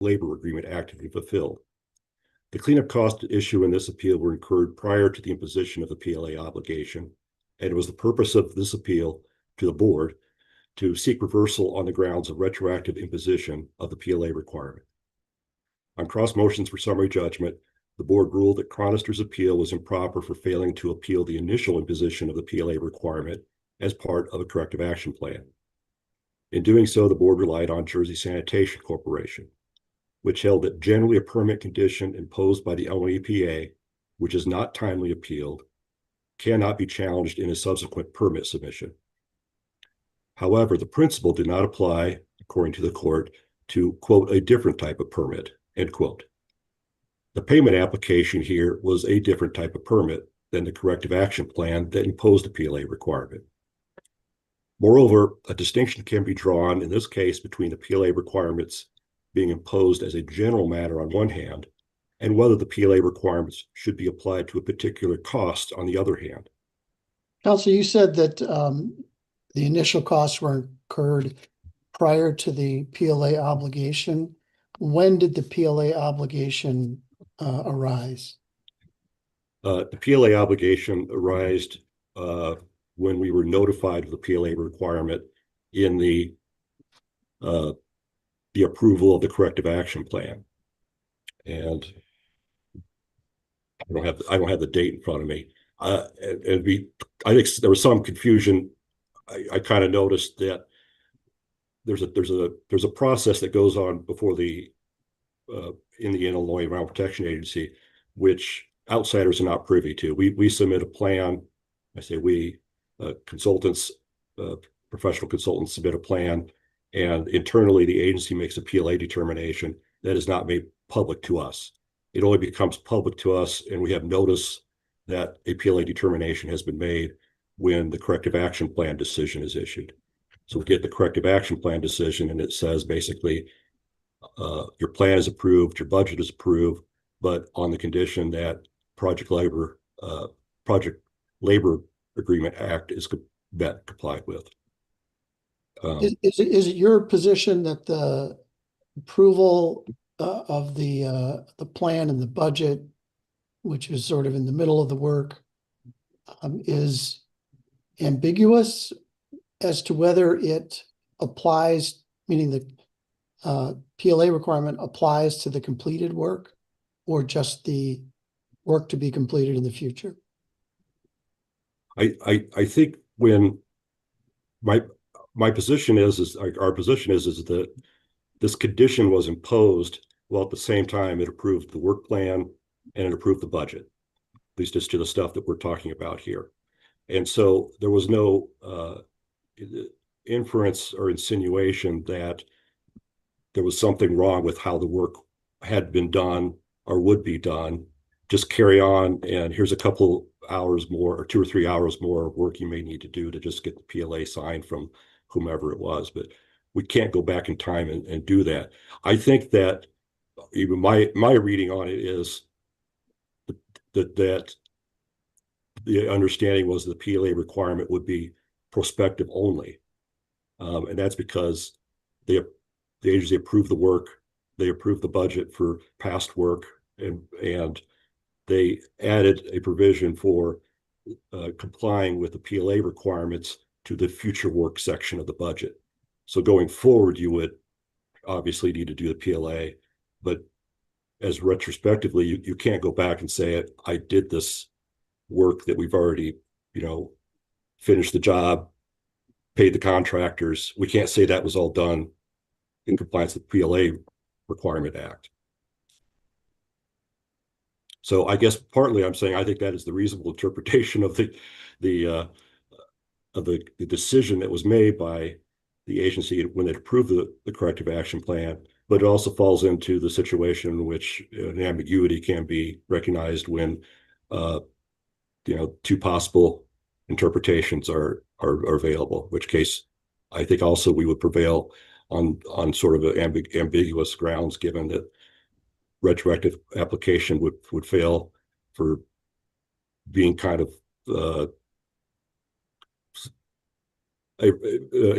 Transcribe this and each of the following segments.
labor agreement actively fulfilled. The cleanup cost issue in this appeal were incurred prior to the imposition of the PLA obligation, and it was the purpose of this appeal to the board to seek reversal on the grounds of retroactive imposition of the PLA requirement. On cross motions for summary judgment, the board ruled that Chronister's appeal was improper for failing to appeal the initial imposition of the PLA requirement as part of a corrective action plan. In doing so, the board relied on Jersey Sanitation Corporation, which held that generally a permit condition imposed by the Illinois EPA, which is not timely appealed, cannot be challenged in a subsequent permit submission. However, the principle did not apply, according to the court, to, quote, a different type of permit, end quote. The payment application here was a different type of permit than the corrective action plan that imposed the PLA requirement. Moreover, a distinction can be drawn in this case between the PLA requirements being imposed as a general matter on one hand, and whether the PLA requirements should be applied to a particular cost on the other hand. Counsel, you said that the initial costs were incurred prior to the PLA obligation. When did the PLA obligation arise? The PLA obligation arose when we were notified of the PLA requirement in the approval of the corrective action plan. And I don't have the date in front of me. I think there was some confusion. I kind of noticed that there's a process that goes on before the in the Illinois Environmental Protection Agency, which outsiders are not privy to. We submit a plan. I say we, consultants, professional consultants submit a plan, and internally the agency makes a PLA determination that is not made public to us. It only becomes public to us, and we have notice that a PLA determination has been made when the corrective action plan decision is issued. So we get the corrective action plan decision, and it says basically, your plan is approved, your budget is approved, but on the condition that Project Labor Agreement Act is complied with. Is it your position that the approval of the plan and the budget, which is sort of in the middle of the work, is ambiguous as to whether it applies, meaning the PLA requirement applies to the completed work or just the work to be completed in the future? I think when my position is our position is that this condition was imposed while at the same time it approved the work plan and it approved the budget, at least as to the stuff that we're talking about here. And so there was no inference or insinuation that there was something wrong with how the work had been done or would be done. Just carry on, and here's a couple hours more or 2 or 3 hours more of work you may need to do to just get the PLA signed from whomever it was. But we can't go back in time and do that. I think that even my reading on it is that the understanding was the PLA requirement would be prospective only. And that's because the agency approved the work, they approved the budget for past work, and they added a provision for complying with the PLA requirements to the future work section of the budget. So going forward, you would obviously need to do the PLA, but as retrospectively, you can't go back and say, I did this work that we've already, finished the job, paid the contractors. We can't say that was all done in compliance with the PLA Requirement Act. So I guess partly I'm saying I think that is the reasonable interpretation of the decision that was made by the agency when it approved the corrective action plan, but it also falls into the situation in which an ambiguity can be recognized when two possible interpretations are available, in which case I think also we would prevail on sort of ambiguous grounds, given that retroactive application would fail for being kind of an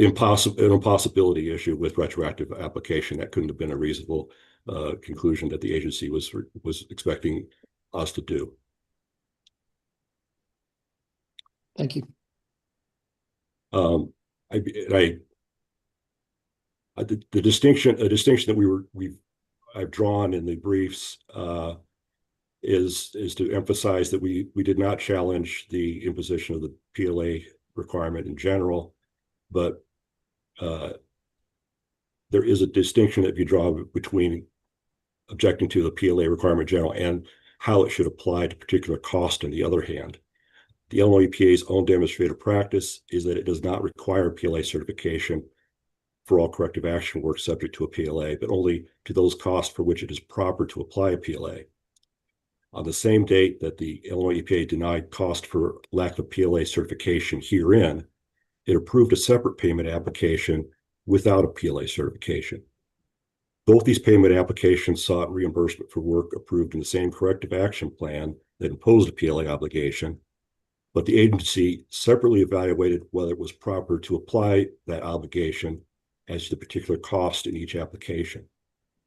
impossibility issue with retroactive application. That couldn't have been a reasonable conclusion that the agency was expecting us to do. Thank you. The distinction that I've drawn in the briefs is to emphasize that we did not challenge the imposition of the PLA requirement in general, but there is a distinction that you draw between objecting to the PLA requirement in general and how it should apply to particular cost on the other hand. The Illinois EPA's own demonstrated practice is that it does not require PLA certification for all corrective action work subject to a PLA, but only to those costs for which it is proper to apply a PLA. On the same date that the Illinois EPA denied cost for lack of PLA certification herein, it approved a separate payment application without a PLA certification. Both these payment applications sought reimbursement for work approved in the same corrective action plan that imposed a PLA obligation, but the agency separately evaluated whether it was proper to apply that obligation as to the particular cost in each application.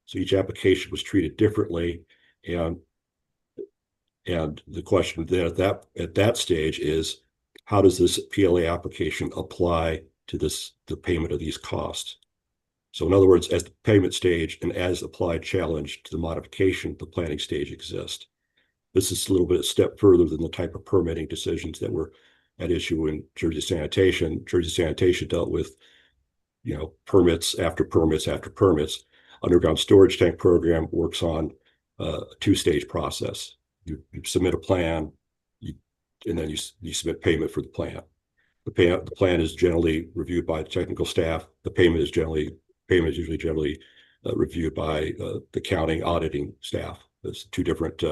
So each application was treated differently, and the question then at that stage is, how does this PLA application apply to the payment of these costs? So in other words, as the payment stage and as applied challenge to the modification, the planning stage exist. This is a little bit a step further than the type of permitting decisions that were at issue in Jersey Sanitation. Jersey Sanitation dealt with, permits after permits after permits. Underground storage tank program works on a two-stage process. You submit a plan, and then you submit payment for the plan. The plan is generally reviewed by the technical staff. The payment is usually generally reviewed by the accounting auditing staff. There's two different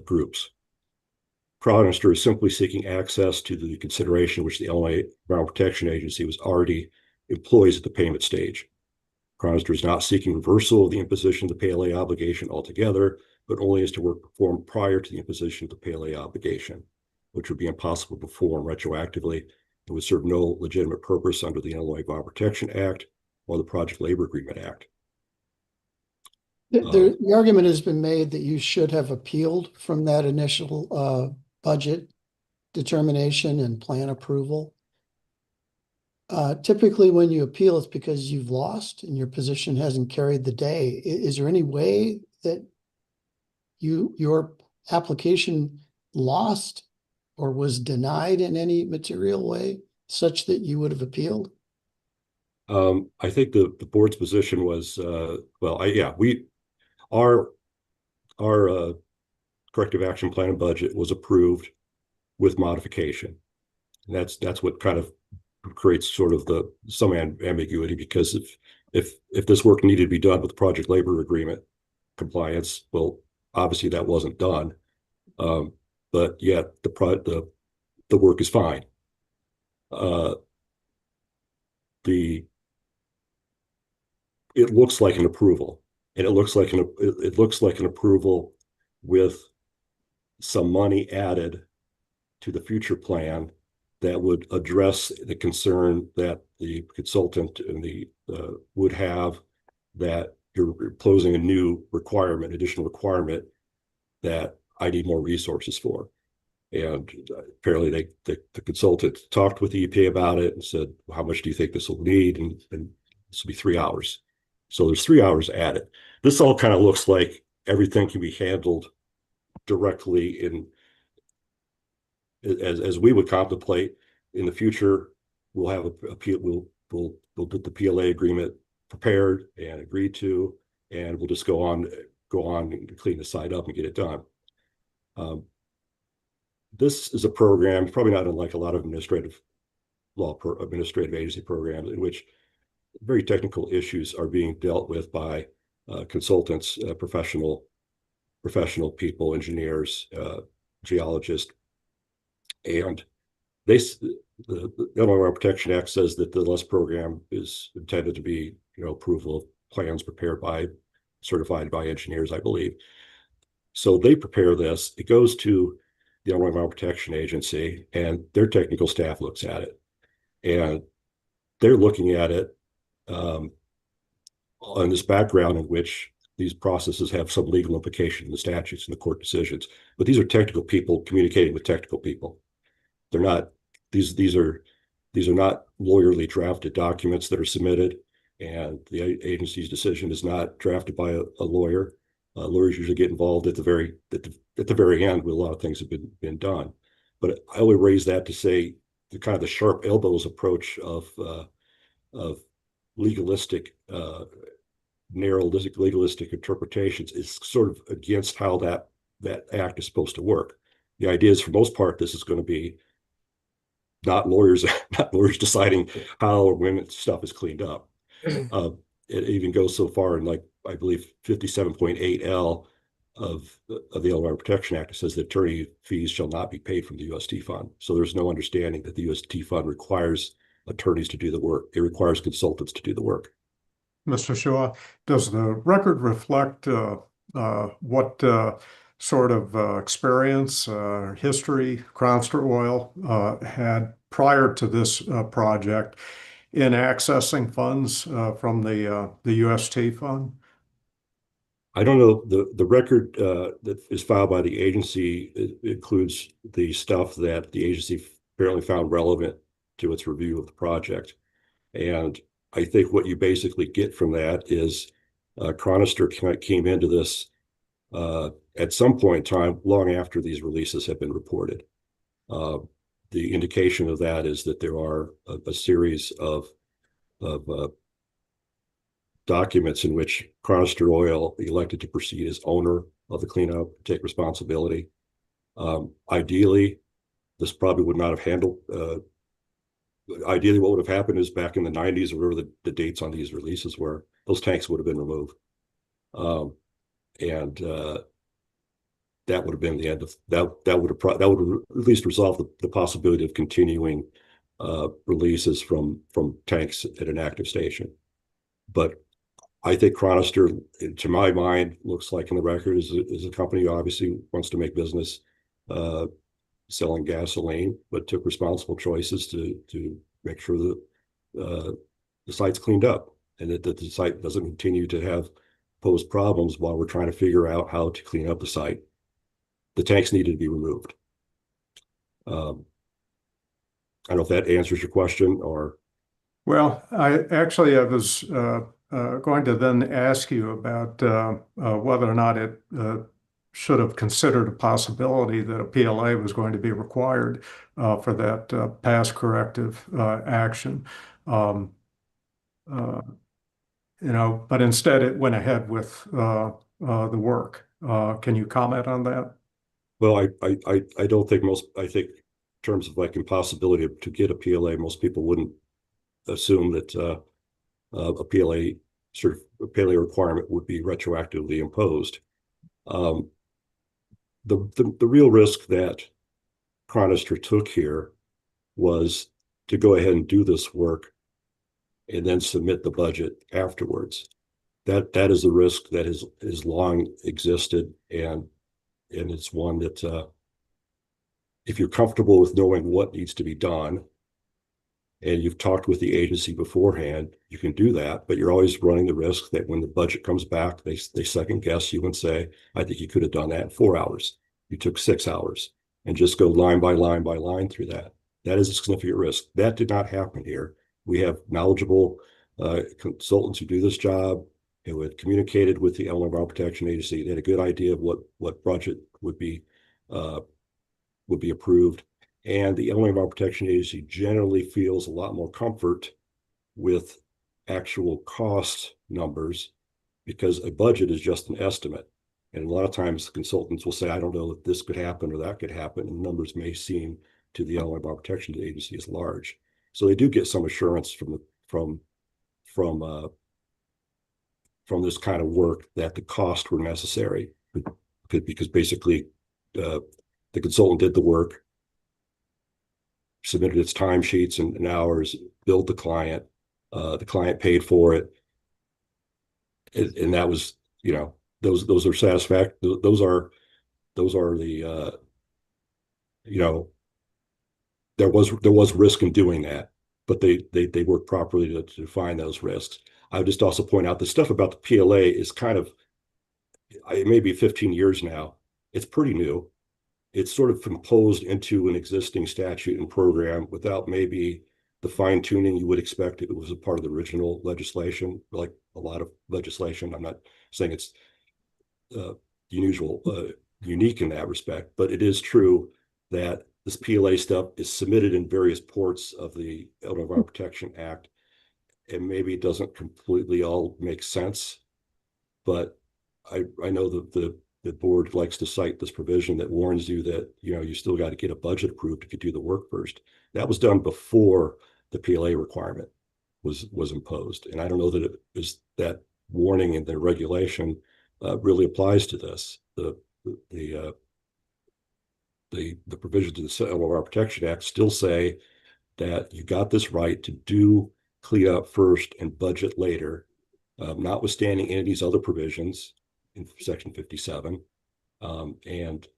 groups. Chronister is simply seeking access to the consideration which the Illinois Environmental Protection Agency was already employs at the payment stage. Chronister is not seeking reversal of the imposition of the PLA obligation altogether, but only as to work performed prior to the imposition of the PLA obligation, which would be impossible to perform retroactively and would serve no legitimate purpose under the Illinois Environmental Protection Act or the Project Labor Agreement Act. The argument has been made that you should have appealed from that initial budget determination and plan approval. Typically, when you appeal, it's because you've lost and your position hasn't carried the day. Is there any way that your application lost or was denied in any material way such that you would have appealed? I think the board's position was, our corrective action plan and budget was approved with modification. And that's what kind of creates sort of some ambiguity, because if this work needed to be done with the Project Labor Agreement compliance, well, obviously that wasn't done. But yet the work is fine. It looks like an approval, and it looks like an approval with some money added to the future plan that would address the concern that the consultant and would have, that you're imposing a new requirement, additional requirement that I need more resources for. And apparently the consultant talked with the EPA about it and said, how much do you think this will need? And this will be 3 hours. So there's 3 hours added. This all kind of looks like everything can be handled directly as we would contemplate in the future. We'll have we'll get the PLA agreement prepared and agreed to, and we'll just go on and clean the site up and get it done. This is a program, probably not unlike a lot of administrative agency programs, in which very technical issues are being dealt with by consultants, professional people, engineers, geologists, and the Illinois Environmental Protection Act says that the LESS program is intended to be, approval of plans prepared certified by engineers, I believe. So they prepare this. It goes to the Illinois Environmental Protection Agency, and their technical staff looks at it, and they're looking at it on this background in which these processes have some legal implication in the statutes and the court decisions. But these are technical people communicating with technical people. They're not these are not lawyerly drafted documents that are submitted, and the agency's decision is not drafted by a lawyer. Lawyers usually get involved at the very end when a lot of things have been done. But I only raise that to say the kind of the sharp elbows approach of legalistic, narrow legalistic interpretations is sort of against how that act is supposed to work. The idea is, for most part, this is going to be not lawyers deciding how or when stuff is cleaned up. It even goes so far in, like, I believe 57.8L of the Illinois Protection Act. It says that attorney fees shall not be paid from the UST fund. So there's no understanding that the UST fund requires attorneys to do the work. It requires consultants to do the work. Mr. Shaw, does the record reflect what sort of experience, history Chronister Oil had prior to this project in accessing funds from the UST fund? I don't know. The record that is filed by the agency includes the stuff that the agency apparently found relevant to its review of the project. And I think what you basically get from that is Chronister came into this at some point in time, long after these releases have been reported. The indication of that is that there are a series of documents in which Chronister Oil elected to proceed as owner of the cleanup, take responsibility. Ideally, this probably would not have handled. Ideally, what would have happened is, back in the 90s, or whatever the dates on these releases were, those tanks would have been removed. And that would have been the end of that. That would have at least resolved the possibility of continuing releases from tanks at an active station. But I think Chronister, to my mind, looks like in the record is a company who obviously wants to make business selling gasoline, but took responsible choices to make sure that the site's cleaned up, and that the site doesn't continue to pose problems while we're trying to figure out how to clean up the site. The tanks needed to be removed. I don't know if that answers your question, or. Well, I was going to then ask you about whether or not it should have considered a possibility that a PLA was going to be required for that past corrective action. But instead it went ahead with the work. Can you comment on that? Well, I don't think I think in terms of like impossibility to get a PLA, most people wouldn't assume that a PLA requirement would be retroactively imposed. The real risk that Chronister took here was to go ahead and do this work and then submit the budget afterwards. That is a risk that has long existed, and it's one that if you're comfortable with knowing what needs to be done, and you've talked with the agency beforehand, you can do that, but you're always running the risk that when the budget comes back, they second guess you and say, I think you could have done that in 4 hours. You took 6 hours, and just go line by line by line through that. That is a significant risk. That did not happen here. We have knowledgeable consultants who do this job, who had communicated with the Illinois Environmental Protection Agency. They had a good idea of what budget would be approved. And the Illinois Environmental Protection Agency generally feels a lot more comfort with actual cost numbers, because a budget is just an estimate. And a lot of times the consultants will say, I don't know if this could happen or that could happen. And numbers may seem to the Illinois Environmental Protection Agency as large. So they do get some assurance from this kind of work that the costs were necessary, because basically the consultant did the work, submitted its timesheets and hours, billed the client paid for it, and that was, those are satisfactory. Those are the there was risk in doing that, but they worked properly to define those risks. I would just also point out the stuff about the PLA is kind of it may be 15 years now. It's pretty new. It's sort of composed into an existing statute and program without maybe the fine tuning you would expect if it was a part of the original legislation, like a lot of legislation. I'm not saying it's unusual, unique in that respect, but it is true that this PLA stuff is submitted in various ports of the Elder Environment Protection Act, and maybe it doesn't completely all make sense, but I know that the board likes to cite this provision that warns you that, you still got to get a budget approved if you do the work first. That was done before the PLA requirement was imposed. And I don't know that it is that warning in the regulation really applies to this. The provisions of the Elder Environment Protection Act still say that you got this right to do cleanup first and budget later, notwithstanding any of these other provisions in Section 57. And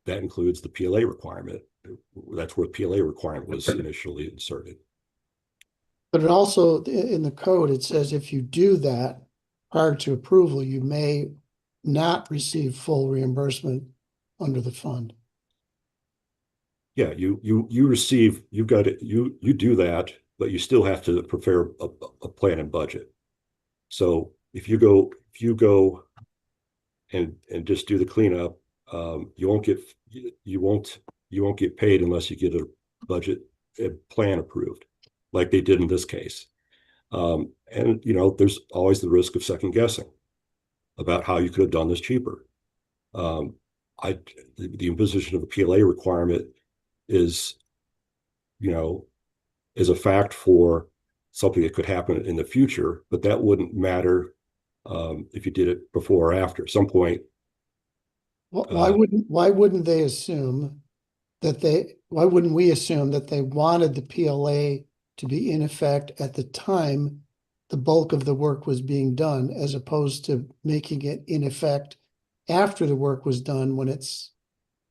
that includes the PLA requirement. That's where the PLA requirement was initially inserted. But it also, in the code, it says if you do that prior to approval, you may not receive full reimbursement under the fund. Yeah, you receive, you've got it, you do that, but you still have to prepare a plan and budget. So if you go and just do the cleanup, you won't get paid unless you get a budget plan approved, like they did in this case. And there's always the risk of second guessing about how you could have done this cheaper. The imposition of the PLA requirement is a fact for something that could happen in the future, but that wouldn't matter if you did it before or after. At some point. Why wouldn't they assume that why wouldn't we assume that they wanted the PLA to be in effect at the time the bulk of the work was being done, as opposed to making it in effect after the work was done when it's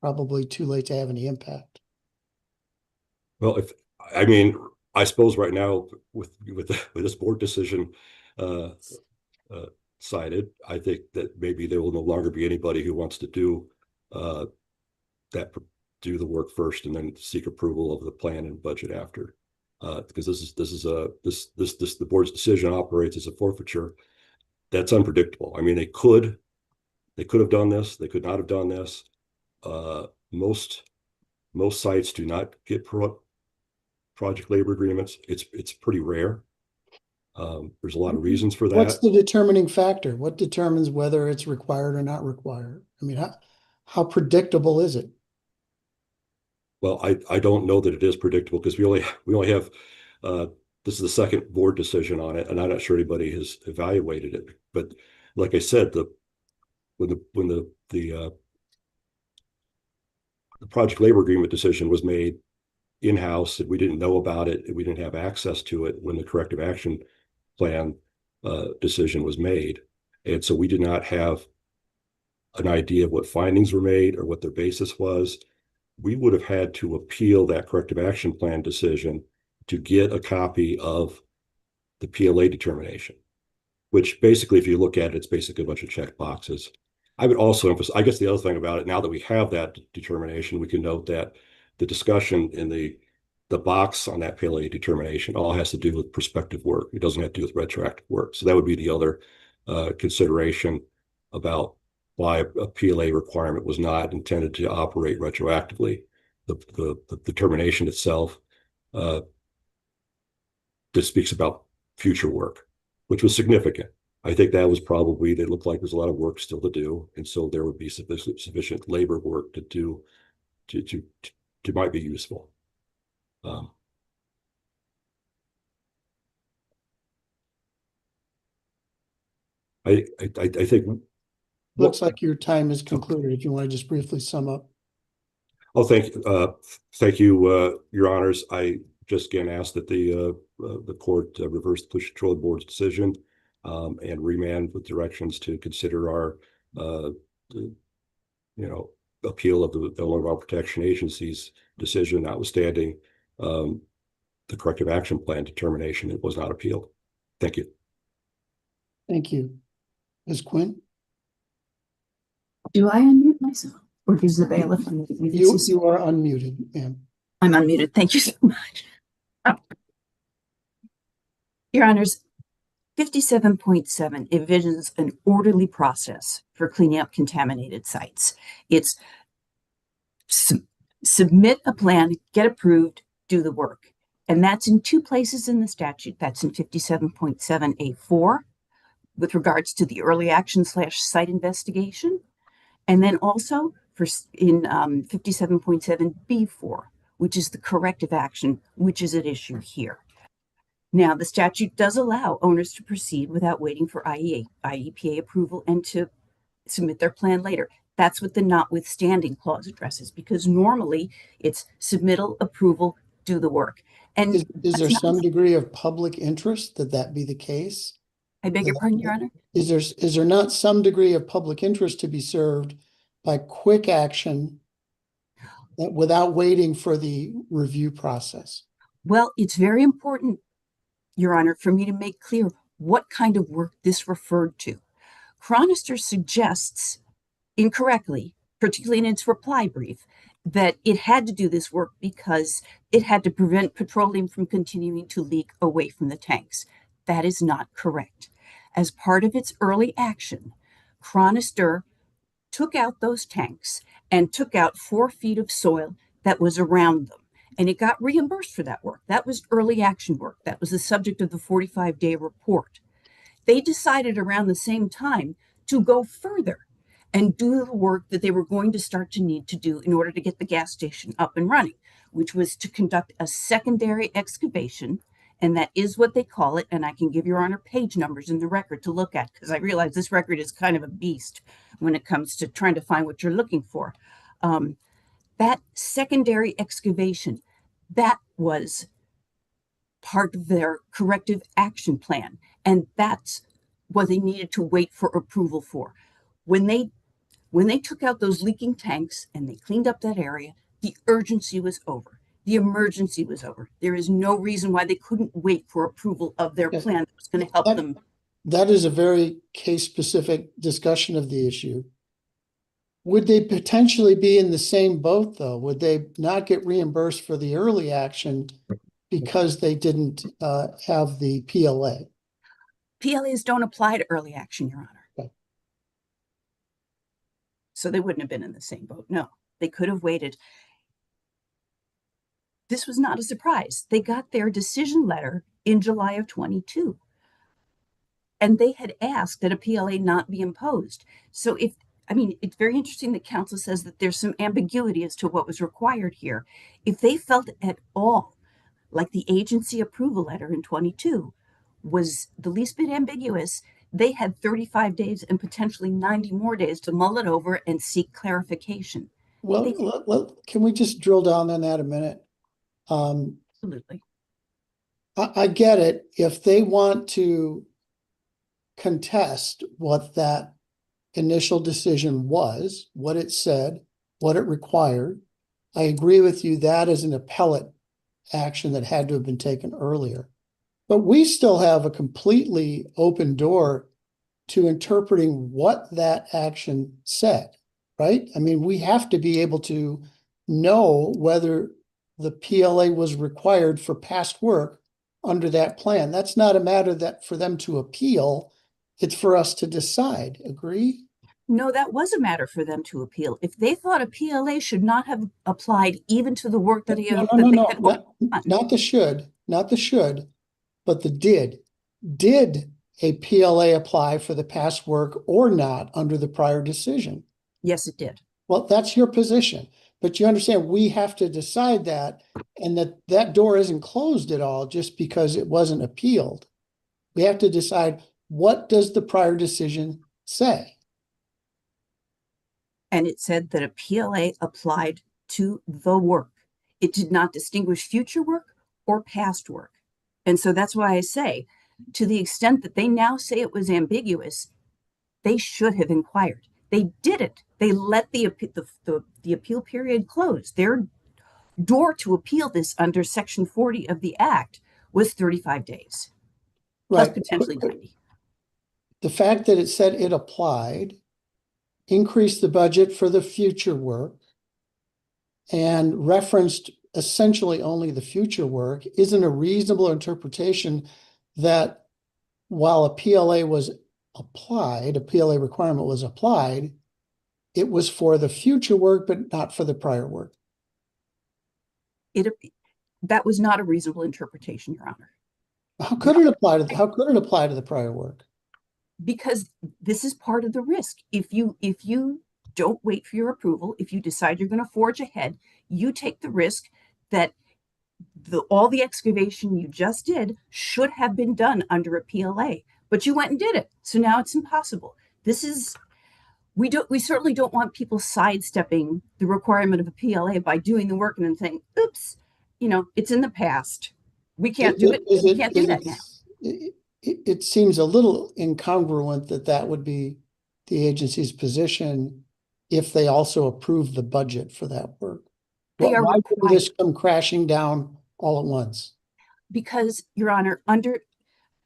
probably too late to have any impact? Well, I suppose right now with this board decision cited, I think that maybe there will no longer be anybody who wants to do the work first and then seek approval of the plan and budget after, because the board's decision operates as a forfeiture. That's unpredictable. I mean, they could have done this, they could not have done this. Most sites do not get project labor agreements. It's pretty rare. There's a lot of reasons for that. What's the determining factor? What determines whether it's required or not required? I mean, how predictable is it? Well, I don't know that it is predictable, because we only have this is the second board decision on it, and I'm not sure anybody has evaluated it. But like I said, when the project labor agreement decision was made in-house, and we didn't know about it, and we didn't have access to it when the corrective action plan decision was made. And so we did not have an idea of what findings were made or what their basis was. We would have had to appeal that corrective action plan decision to get a copy of the PLA determination, which basically, if you look at it, it's basically a bunch of check boxes. I would also emphasize, I guess the other thing about it, now that we have that determination, we can note that the discussion in the box on that PLA determination all has to do with prospective work. It doesn't have to do with retroactive work. So that would be the other consideration about why a PLA requirement was not intended to operate retroactively. The determination itself just speaks about future work, which was significant. I think that was probably, they looked like there's a lot of work still to do, and so there would be sufficient labor work to do to might be useful. I think. Looks like your time is concluded. If you want to just briefly sum up. Oh, thank you, Your Honors. I just again ask that the court reverse the Pollution Control Board's decision and remand with directions to consider our appeal of the Illinois Environmental Protection Agency's decision, notwithstanding the corrective action plan determination. It was not appealed. Thank you. Thank you. Ms. Quinn? Do I unmute myself or does the bailiff unmute me? You are unmuted, ma'am. I'm unmuted. Thank you so much. Your Honors, 57.7 envisions an orderly process for cleaning up contaminated sites. It's submit a plan, get approved, do the work. And that's in two places in the statute. That's in 57.7A4 with regards to the early action / site investigation. And then also in 57.7B4, which is the corrective action, which is at issue here. Now, the statute does allow owners to proceed without waiting for IEPA approval and to submit their plan later. That's what the notwithstanding clause addresses, because normally it's submittal, approval, do the work. And is there some degree of public interest that be the case? I beg your pardon, Your Honor? Is there not some degree of public interest to be served by quick action without waiting for the review process? Well, it's very important, Your Honor, for me to make clear what kind of work this referred to. Chronister suggests incorrectly, particularly in its reply brief, that it had to do this work because it had to prevent petroleum from continuing to leak away from the tanks. That is not correct. As part of its early action, Chronister took out those tanks and took out 4 feet of soil that was around them. And it got reimbursed for that work. That was early action work. That was the subject of the 45-day report. They decided around the same time to go further and do the work that they were going to start to need to do in order to get the gas station up and running, which was to conduct a secondary excavation. And that is what they call it. And I can give Your Honor page numbers in the record to look at, because I realize this record is kind of a beast when it comes to trying to find what you're looking for. That secondary excavation, that was part of their corrective action plan. And that's what they needed to wait for approval for. When they took out those leaking tanks and they cleaned up that area, the urgency was over. The emergency was over. There is no reason why they couldn't wait for approval of their plan that was going to help them. That is a very case-specific discussion of the issue. Would they potentially be in the same boat, though? Would they not get reimbursed for the early action because they didn't have the PLA? PLAs don't apply to early action, Your Honor. Okay. So they wouldn't have been in the same boat. No, they could have waited. This was not a surprise. They got their decision letter in July of 22. And they had asked that a PLA not be imposed. So it's very interesting that counsel says that there's some ambiguity as to what was required here. If they felt at all like the agency approval letter in 22 was the least bit ambiguous, they had 35 days and potentially 90 more days to mull it over and seek clarification. Well, can we just drill down on that a minute? Absolutely. I get it. If they want to contest what that initial decision was, what it said, what it required, I agree with you. That is an appellate action that had to have been taken earlier. But we still have a completely open door to interpreting what that action said, right? I mean, we have to be able to know whether the PLA was required for past work under that plan. That's not a matter that for them to appeal. It's for us to decide. Agree? No, that was a matter for them to appeal. If they thought a PLA should not have applied even to the work that not the should, but the did. Did a PLA apply for the past work or not under the prior decision? Yes, it did. Well, that's your position. But you understand we have to decide that, and that door isn't closed at all just because it wasn't appealed. We have to decide, what does the prior decision say? And it said that a PLA applied to the work. It did not distinguish future work or past work. And so that's why I say, to the extent that they now say it was ambiguous, they should have inquired. They didn't. They let the appeal period close. Their door to appeal this under Section 40 of the Act was 35 days, plus potentially 90. The fact that it said it applied increased the budget for the future work and referenced essentially only the future work, isn't a reasonable interpretation that while a PLA was applied, a PLA requirement was applied, it was for the future work, but not for the prior work. That was not a reasonable interpretation, Your Honor. How could it apply to the prior work? Because this is part of the risk. If you don't wait for your approval, if you decide you're going to forge ahead, you take the risk that all the excavation you just did should have been done under a PLA, but you went and did it. So now it's impossible. We certainly don't want people sidestepping the requirement of a PLA by doing the work and then saying, oops, it's in the past. We can't do it. We can't do that now. It seems a little incongruent that would be the agency's position if they also approve the budget for that work. They are Why required. would this come crashing down all at once? Because, Your Honor,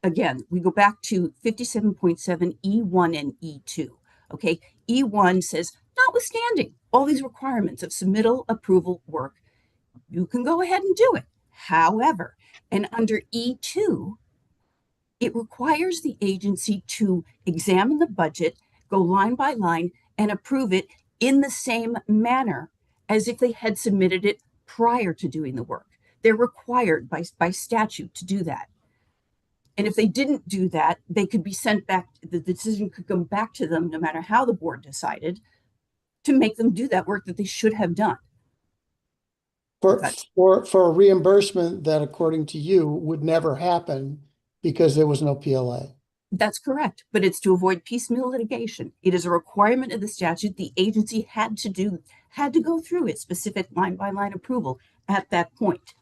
again, we go back to 57.7 E1 and E2. Okay, E1 says, notwithstanding all these requirements of submittal approval work, you can go ahead and do it. However, and under E2, it requires the agency to examine the budget, go line by line, and approve it in the same manner as if they had submitted it prior to doing the work. They're required by statute to do that. And if they didn't do that, they could be sent back, the decision could come back to them, no matter how the board decided, to make them do that work that they should have done. For a reimbursement that, according to you, would never happen because there was no PLA. That's correct, but it's to avoid piecemeal litigation. It is a requirement of the statute. The agency had to go through its specific line-by-line approval at that point.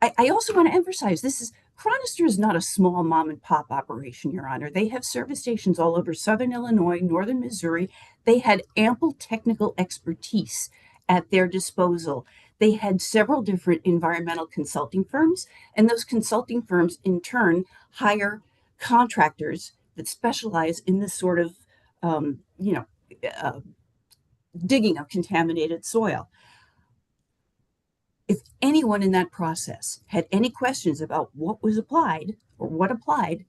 I also want to emphasize Chronister is not a small mom and pop operation, Your Honor. They have service stations all over Southern Illinois, Northern Missouri. They had ample technical expertise at their disposal. They had several different environmental consulting firms, and those consulting firms in turn hire contractors that specialize in this sort of, digging of contaminated soil. If anyone in that process had any questions about what was applied or what applied,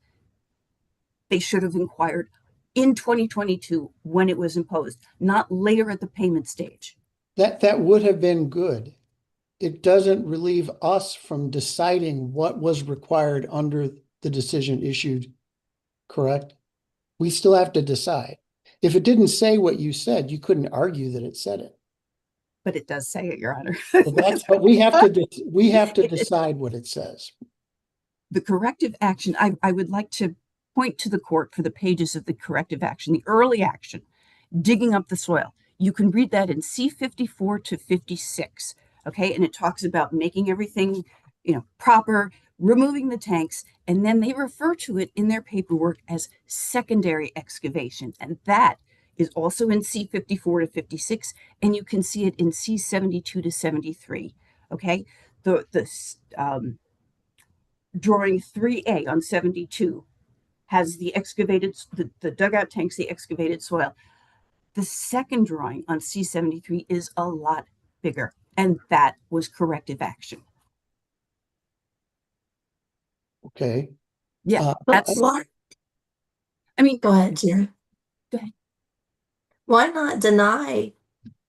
they should have inquired in 2022 when it was imposed, not later at the payment stage. That would have been good. It doesn't relieve us from deciding what was required under the decision issued, correct? We still have to decide. If it didn't say what you said, you couldn't argue that it said it. But it does say it, Your Honor. But we have to decide what it says. The corrective action, I would like to point to the court for the pages of the corrective action, the early action, digging up the soil. You can read that in C54 to 56, okay? And it talks about making everything, proper, removing the tanks, and then they refer to it in their paperwork as secondary excavation. And that is also in C54 to 56, and you can see it in C72 to 73, okay? The drawing 3A on 72 has the excavated, the dugout tanks, the excavated soil. The second drawing on C73 is a lot bigger, and that was corrective action. Okay. Yeah, But why? Go ahead, Jerry. Go ahead. Why not deny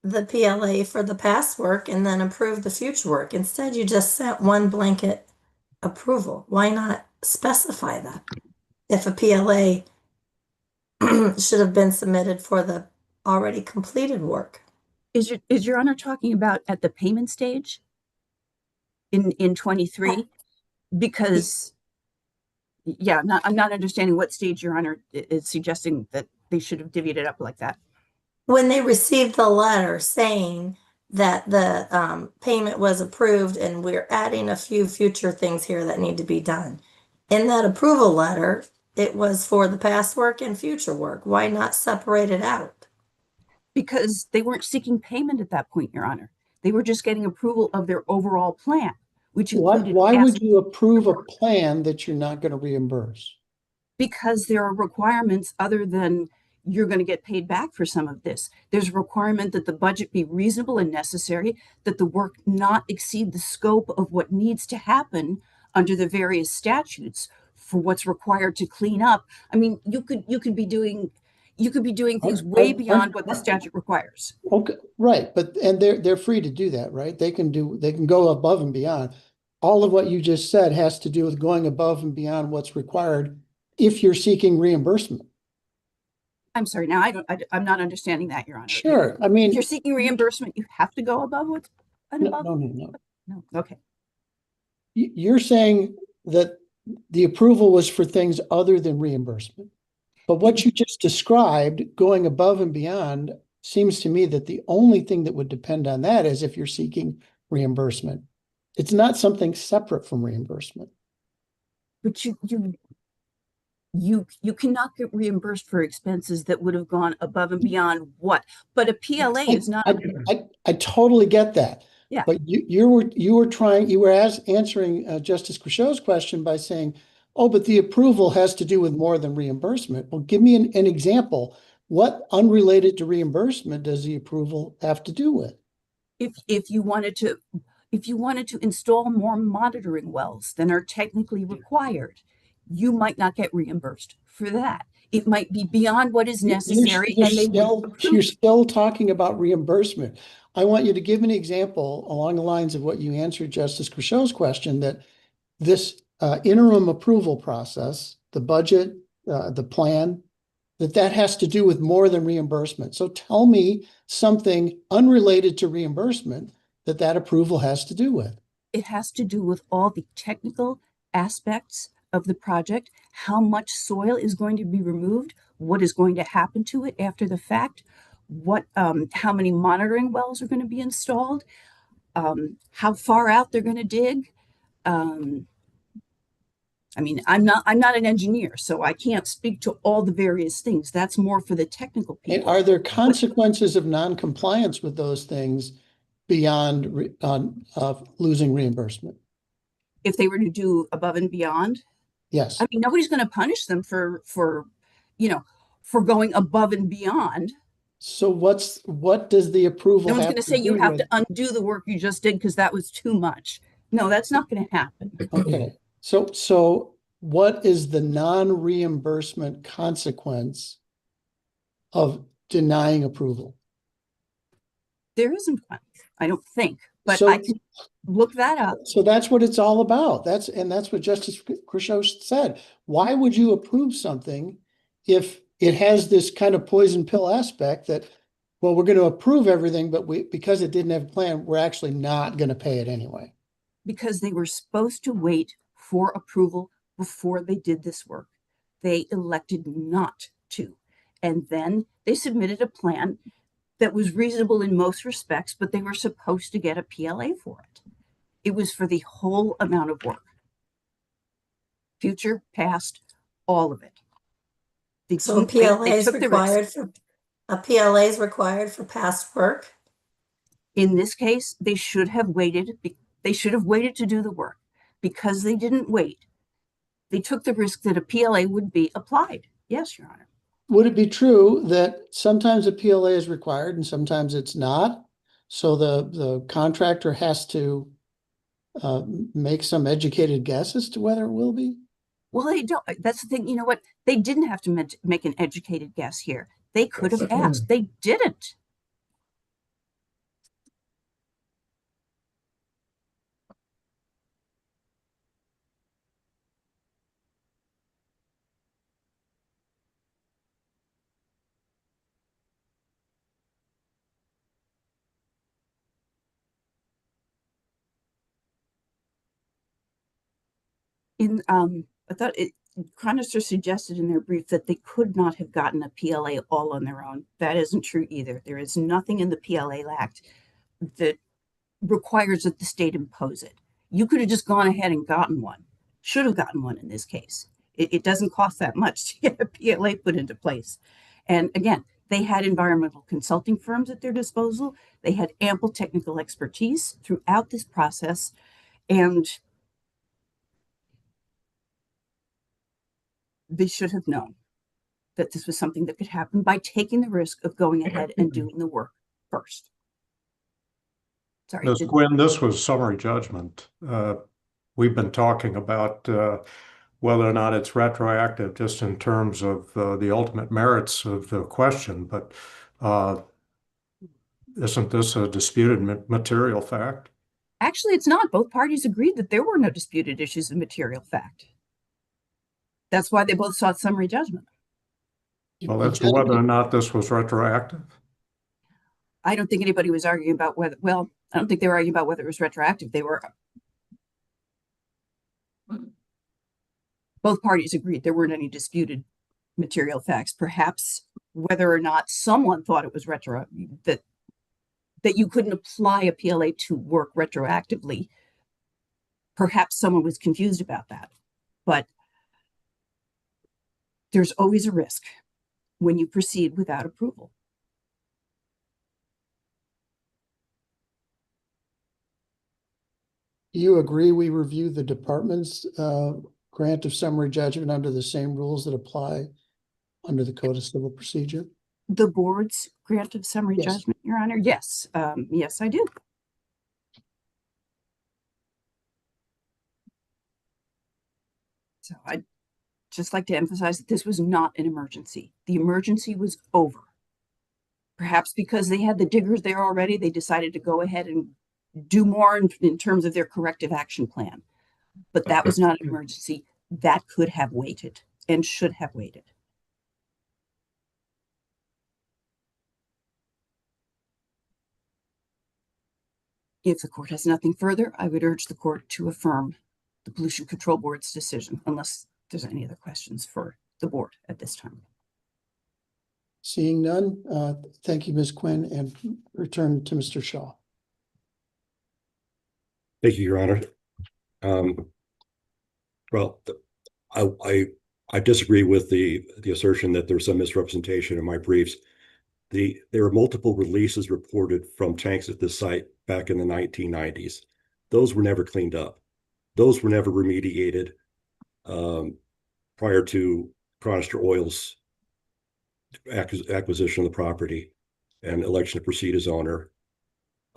the PLA for the past work and then approve the future work? Instead, you just sent one blanket approval. Why not specify that? If a PLA should have been submitted for the already completed work. Is Your Honor talking about at the payment stage in 23? Because, yeah, I'm not understanding what stage Your Honor is suggesting that they should have divvied it up like that. When they received the letter saying that the payment was approved and we're adding a few future things here that need to be done. In that approval letter, it was for the past work and future work. Why not separate it out? Because they weren't seeking payment at that point, Your Honor. They were just getting approval of their overall plan, which included. Why would you approve a plan that you're not going to reimburse? Because there are requirements other than you're going to get paid back for some of this. There's a requirement that the budget be reasonable and necessary, that the work not exceed the scope of what needs to happen under the various statutes for what's required to clean up. I mean, you could be doing things way beyond what the statute requires. Okay, right, and they're free to do that, right? They can go above and beyond. All of what you just said has to do with going above and beyond what's required if you're seeking reimbursement. I'm sorry, now I'm not understanding that, Your Honor. Sure, I mean, If you're seeking reimbursement, you have to go above what's above? no. No, okay. You're saying that the approval was for things other than reimbursement. But what you just described, going above and beyond, seems to me that the only thing that would depend on that is if you're seeking reimbursement. It's not something separate from reimbursement. But you cannot get reimbursed for expenses that would have gone above and beyond what? But a PLA is not. I totally get that. Yeah. But you were answering Justice Cruchot's question by saying, oh, but the approval has to do with more than reimbursement. Well, give me an example. What unrelated to reimbursement does the approval have to do with? If you wanted to install more monitoring wells than are technically required, you might not get reimbursed for that. It might be beyond what is necessary. You're still talking about reimbursement. I want you to give an example along the lines of what you answered Justice Cruchot's question, that this interim approval process, the budget, the plan, that has to do with more than reimbursement. So tell me something unrelated to reimbursement that approval has to do with. It has to do with all the technical aspects of the project, how much soil is going to be removed, what is going to happen to it after the fact, how many monitoring wells are going to be installed, how far out they're going to dig. I mean, I'm not an engineer, so I can't speak to all the various things. That's more for the technical people. And are there consequences of non-compliance with those things beyond losing reimbursement? If they were to do above and beyond? Yes. I mean, nobody's going to punish them for going above and beyond. So what does the approval? No one's going to say you have to undo the work you just did because that was too much. No, that's not going to happen. Okay. So what is the non-reimbursement consequence of denying approval? There isn't one, I don't think, but I can look that up. So that's what it's all about. That's what Justice Cruchot said. Why would you approve something if it has this kind of poison pill aspect that, well, we're going to approve everything, but because it didn't have a plan, we're actually not going to pay it anyway? Because they were supposed to wait for approval before they did this work. They elected not to. And then they submitted a plan that was reasonable in most respects, but they were supposed to get a PLA for it. It was for the whole amount of work. Future, past, all of it. So a PLA is required for past work? In this case, they should have waited. They should have waited to do the work. Because they didn't wait, they took the risk that a PLA would be applied. Yes, Your Honor. Would it be true that sometimes a PLA is required and sometimes it's not? So the contractor has to make some educated guess as to whether it will be? Well, they don't. That's the thing. You know what? They didn't have to make an educated guess here. They could have asked. They didn't. I thought Chronister suggested in their brief that they could not have gotten a PLA all on their own. That isn't true either. There is nothing in the PLA Act that requires that the state impose it. You could have just gone ahead and gotten one. Should have gotten one in this case. It doesn't cost that much to get a PLA put into place. And again, they had environmental consulting firms at their disposal. They had ample technical expertise throughout this process. And they should have known. that this was something that could happen by taking the risk of going ahead and doing the work first. Sorry. Ms. Quinn, this was summary judgment. We've been talking about whether or not it's retroactive just in terms of the ultimate merits of the question, but isn't this a disputed material fact? Actually, it's not. Both parties agreed that there were no disputed issues of material fact. That's why they both sought summary judgment. Well, that's whether or not this was retroactive. I don't think anybody was arguing about whether, well, I don't think they were arguing about whether it was retroactive. Both parties agreed there weren't any disputed material facts. Perhaps whether or not someone thought it was that you couldn't apply a PLA to work retroactively. Perhaps someone was confused about that. But there's always a risk when you proceed without approval. Do you agree we review the department's grant of summary judgment under the same rules that apply under the Code of Civil Procedure? The board's grant of summary judgment, Your Honor? Yes. Yes, I do. So I'd just like to emphasize that this was not an emergency. The emergency was over. Perhaps because they had the diggers there already, they decided to go ahead and do more in terms of their corrective action plan. But that was not an emergency. That could have waited and should have waited. If the court has nothing further, I would urge the court to affirm the Pollution Control Board's decision, unless there's any other questions for the board at this time. Seeing none, thank you, Ms. Quinn, and return to Mr. Shaw. Thank you, Your Honor. Well, I disagree with the assertion that there's some misrepresentation in my briefs. There are multiple releases reported from tanks at this site back in the 1990s. Those were never cleaned up. Those were never remediated prior to Chronister Oil's acquisition of the property and election to proceed as owner.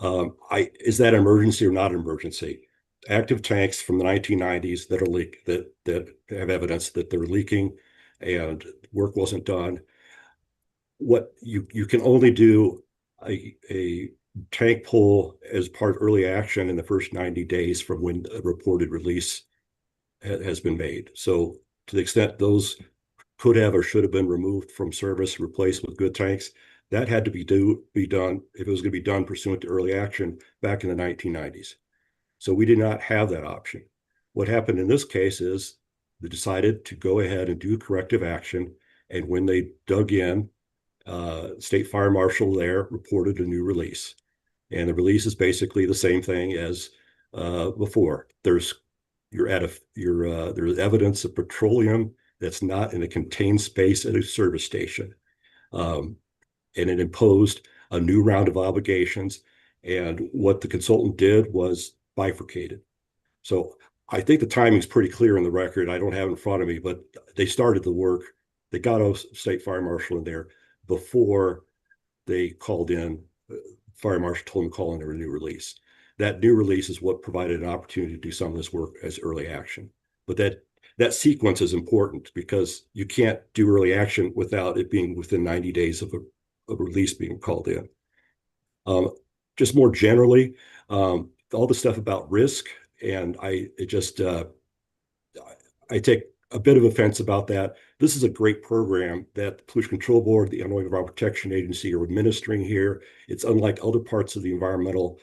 Is that an emergency or not an emergency? Active tanks from the 1990s that are that have evidence that they're leaking and work wasn't done. What you can only do a tank pull as part of early action in the first 90 days from when a reported release has been made. So to the extent those could have or should have been removed from service, replaced with good tanks, that had to be done if it was going to be done pursuant to early action back in the 1990s. So we did not have that option. What happened in this case is they decided to go ahead and do corrective action. And when they dug in, State Fire Marshal there reported a new release. And the release is basically the same thing as before. There's evidence of petroleum that's not in a contained space at a service station. And it imposed a new round of obligations. And what the consultant did was bifurcated. So I think the timing is pretty clear in the record. I don't have it in front of me, but they started the work. They got a State Fire Marshal in there before they called in. Fire Marshal told them to call in a new release. That new release is what provided an opportunity to do some of this work as early action. But that sequence is important because you can't do early action without it being within 90 days of a release being called in. Just more generally, all the stuff about risk, and I take a bit of offense about that. This is a great program that the Pollution Control Board, the Illinois Environmental Protection Agency are administering here. It's unlike other parts of the environmental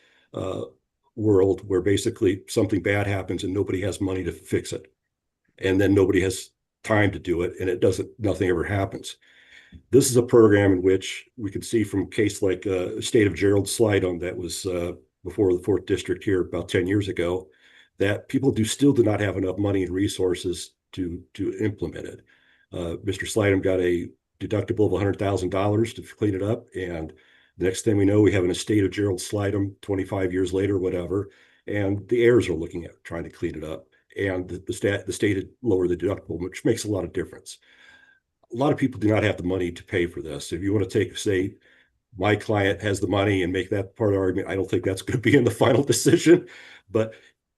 world where basically something bad happens and nobody has money to fix it. And then nobody has time to do it, and nothing ever happens. This is a program in which we can see from a case like the state of Gerald Slidham that was before the 4th District here about 10 years ago, that people still do not have enough money and resources to implement it. Mr. Slidham got a deductible of $100,000 to clean it up, and the next thing we know, we have an estate of Gerald Slidham 25 years later, whatever, and the heirs are looking at trying to clean it up, and the state had lowered the deductible, which makes a lot of difference. lot of people do not have the money to pay for this. If you want to say, my client has the money and make that part of the argument, I don't think that's going to be in the final decision. But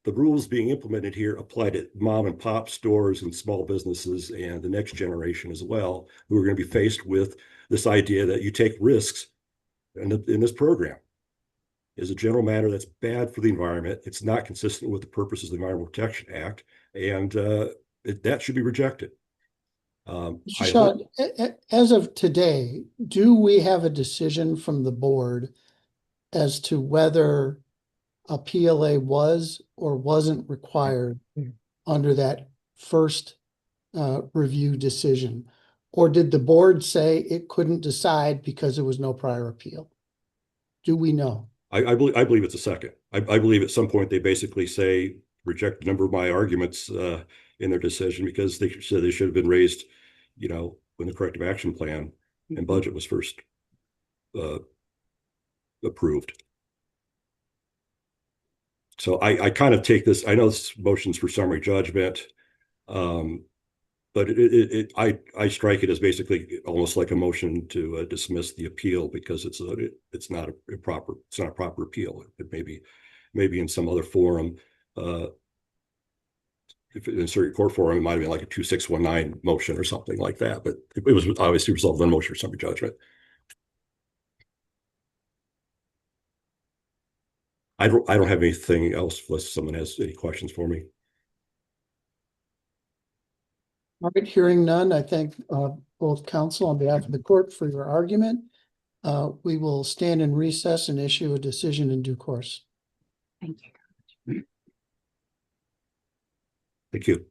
the rules being implemented here apply to mom and pop stores and small businesses and the next generation as well, who are going to be faced with this idea that you take risks in this program. As a general matter, that's bad for the environment. It's not consistent with the purposes of the Environmental Protection Act, and that should be rejected. Sean, as of today, do we have a decision from the board as to whether a PLA was or wasn't required under that first review decision? Or did the board say it couldn't decide because there was no prior appeal? Do we know? I believe it's a second. I believe at some point they basically say, reject a number of my arguments in their decision because they said they should have been raised, when the corrective action plan and budget was first approved. So I kind of take this, I know this motion's for summary judgment, but I strike it as basically almost like a motion to dismiss the appeal because it's not a proper appeal. It may be in some other forum. If in a circuit court forum, it might have been like a 2619 motion or something like that, but it was obviously resolved in motion for summary judgment. I don't have anything else unless someone has any questions for me. All right, hearing none, I thank both counsel on behalf of the court for your argument. We will stand in recess and issue a decision in due course. Thank you. Thank you.